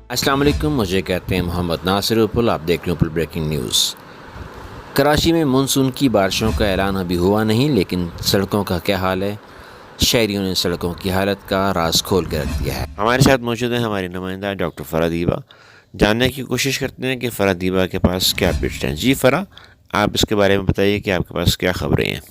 अस्सलाम वालेकुम, मुझे कहते हैं मोहम्मद नासिर उपुल। आप देख रहे हैं उपुल ब्रेकिंग न्यूज़। कराची में मानसून की बारिशों का ऐलान अभी हुआ नहीं, लेकिन सड़कों का क्या हाल है। शहरियों ने सड़कों की हालत का राज खोल कर रख दिया है। हमारे साथ मौजूद है हमारी नुमाइंदा डॉक्टर फ़रा दीबा। जानने की कोशिश करते हैं कि फ़रा दीबा के पास क्या अपडेट्स हैं। जी फ़रा, आप इसके बारे में बताइए कि आपके पास क्या ख़बरें हैं।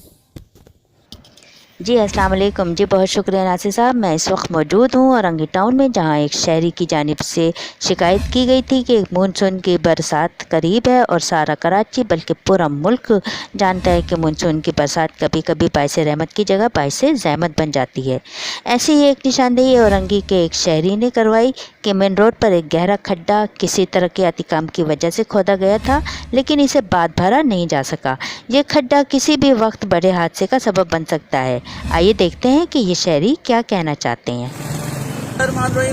जी अस्सलाम वालेकुम। जी बहुत शुक्रिया नासिर साहब। मैं इस वक्त मौजूद हूँ औरंगी टाउन में, जहाँ एक शहरी की जानिब से शिकायत की गई थी कि मानसून की बरसात करीब है और सारा कराची बल्कि पूरा मुल्क जानता है कि मानसून की बरसात कभी कभी बाइस रहमत की जगह बाइस ज़हमत बन जाती है। ऐसी ही एक निशानदेही औरंगी के एक शहरी ने करवाई कि मेन रोड पर एक गहरा खड्डा किसी तरक्याती काम की वजह से खोदा गया था, लेकिन इसे बाद भरा नहीं जा सका। ये खड्डा किसी भी वक्त बड़े हादसे का सबब बन सकता है। आइए देखते हैं कि ये शहरी क्या कहना चाहते हैं।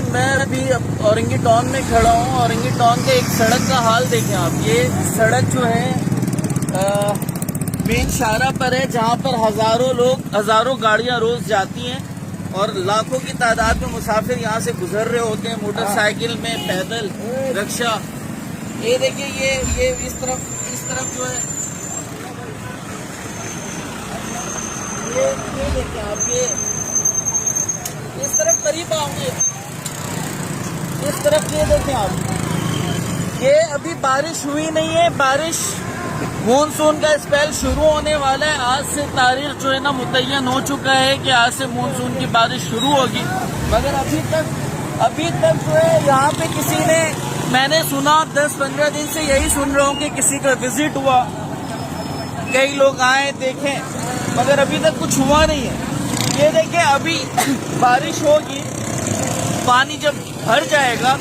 मैं अभी औरंगी टाउन में खड़ा हूँ। औरंगी टाउन के एक सड़क का हाल देखें आप। ये सड़क जो है मेन शाहरा पर है, जहाँ पर हज़ारों गाड़ियाँ रोज़ जाती हैं और लाखों की तादाद में मुसाफिर यहाँ से गुजर रहे होते हैं, मोटरसाइकिल में, पैदल, रिक्शा। ये देखिए, ये इस तरफ जो है, ये देखिए आप, ये इस तरफ करीब आऊंगे, इस तरफ ये देखें आप। ये अभी बारिश हुई नहीं है। बारिश, मानसून का स्पेल शुरू होने वाला है। आज से तारीख जो है ना मुतय्यन हो चुका है कि आज से मानसून की बारिश शुरू होगी, मगर अभी तक जो है यहाँ पे किसी ने, मैंने सुना 10-15 दिन से यही सुन रहा हूँ कि किसी का विजिट हुआ, कई लोग आए देखें, मगर अभी तक कुछ हुआ नहीं है। ये देखें, अभी बारिश होगी, पानी जब भर जाएगा,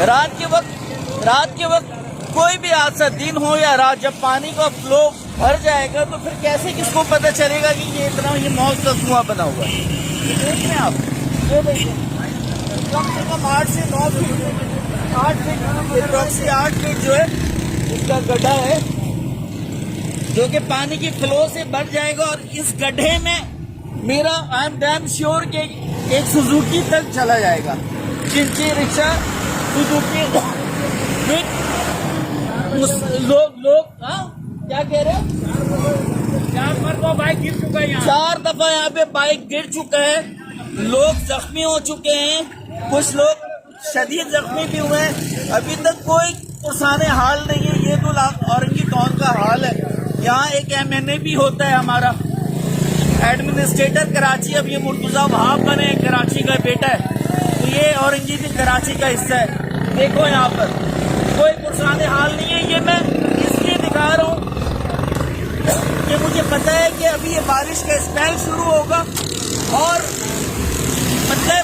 रात के वक्त कोई भी हादसा, दिन हो या रात, जब पानी का फ्लो भर जाएगा तो फिर कैसे किसको पता चलेगा कि ये मौत का कुआं बना हुआ है। ये देखें आप, ये देखें, कम से कम 8 से 9 फीट, 8 फीट जो है उसका गड्ढा है, जो कि पानी की फ्लो से भर जाएगा। और इस गड्ढे में मेरा, आई एम डैम श्योर कि एक सुजुकी तक चला जाएगा। चिंची रिक्शा, सुजुकी, लोग क्या कह रहे हैं? 4 बाइक गिर चुका है, 4 दफा यहाँ पे बाइक गिर चुका है। लोग जख्मी हो चुके हैं, कुछ लोग शदीद जख्मी भी हुए हैं। अभी तक कोई पुरसाने हाल नहीं है। ये तो औरंगी टाउन का हाल है। यहाँ एक MNA भी होता है हमारा, एडमिनिस्ट्रेटर कराची। अब ये मुर्तुज़ा वहाब बने, कराची का बेटा है, तो ये औरंगी भी कराची का हिस्सा है। देखो यहाँ पर कोई पुरसाने हाल नहीं है। ये मैं इसलिए दिखा रहा हूँ कि मुझे पता है कि अभी ये बारिश का स्पेल शुरू होगा और मतलब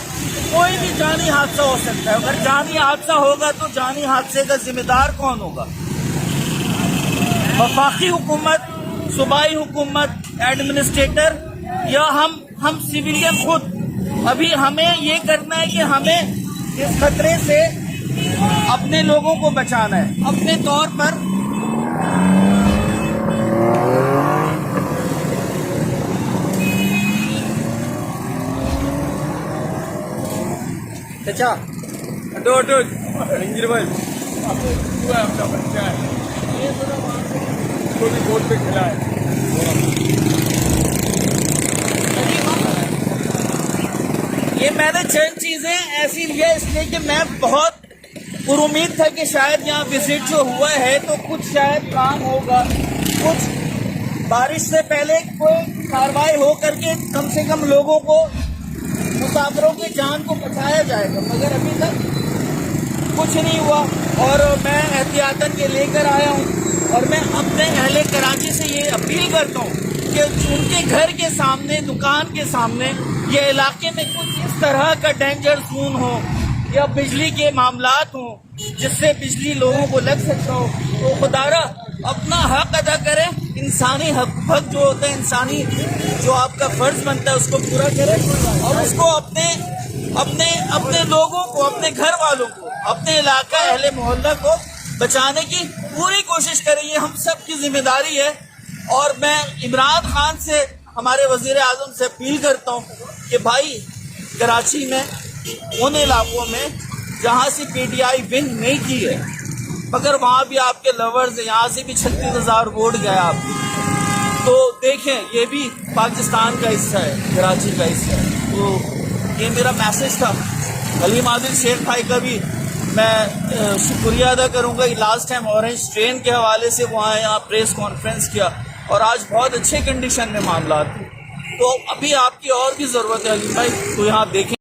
कोई भी जानी हादसा हो सकता है। अगर जानी हादसा होगा तो जानी हादसे का जिम्मेदार कौन होगा? वफाकी हुकूमत, सूबाई हुकूमत, एडमिनिस्ट्रेटर, या हम सिविलियन खुद? अभी हमें ये करना है कि हमें इस खतरे से अपने लोगों को बचाना है अपने तौर पर। अच्छा, हटो इंजीनियर भाई, आपका बच्चा है, ये तो भी बोर्ड पे खिला है। ये मैंने चंद चीजें ऐसी लिया इसलिए कि मैं बहुत उम्मीद था कि शायद यहाँ विजिट जो हुआ है तो कुछ शायद काम होगा, कुछ बारिश से पहले कोई कार्रवाई हो करके कम से कम लोगों को, मुसाफिरों की जान को बचाया जाएगा, मगर अभी तक कुछ नहीं हुआ। और मैं एहतियातन ये लेकर आया हूँ और मैं अपने अहले कराची से ये अपील करता हूँ कि उनके घर के सामने, दुकान के सामने, ये इलाके में कुछ इस तरह का डेंजर जोन हो या बिजली के मामलात हो जिससे बिजली लोगों को लग सकता हो, तो खुदारा अपना हक अदा करें। इंसानी हक जो होता है, इंसानी जो आपका फर्ज बनता है, उसको पूरा करें और उसको अपने लोगों को, अपने घर वालों को, अपने इलाका, अहले मोहल्ला को बचाने की पूरी कोशिश करें। ये हम सब की जिम्मेदारी है। और मैं इमरान खान से, हमारे वजीर आजम से अपील करता हूँ कि भाई कराची में उन इलाकों में जहाँ से पीटीआई विन नहीं की है, मगर वहाँ भी आपके लवर्स हैं, यहाँ से भी 36,000 वोट गया आप। तो देखें, ये भी पाकिस्तान का हिस्सा है, कराची का हिस्सा है। तो ये मेरा मैसेज था। हलीम आदिल शेख भाई का भी मैं शुक्रिया अदा करूँगा। लास्ट टाइम ऑरेंज ट्रेन के हवाले से वहाँ यहाँ प्रेस कॉन्फ्रेंस किया और आज बहुत अच्छे कंडीशन में मामला थे। तो अभी आपकी और भी ज़रूरत है हलीम भाई, तो यहाँ देखें।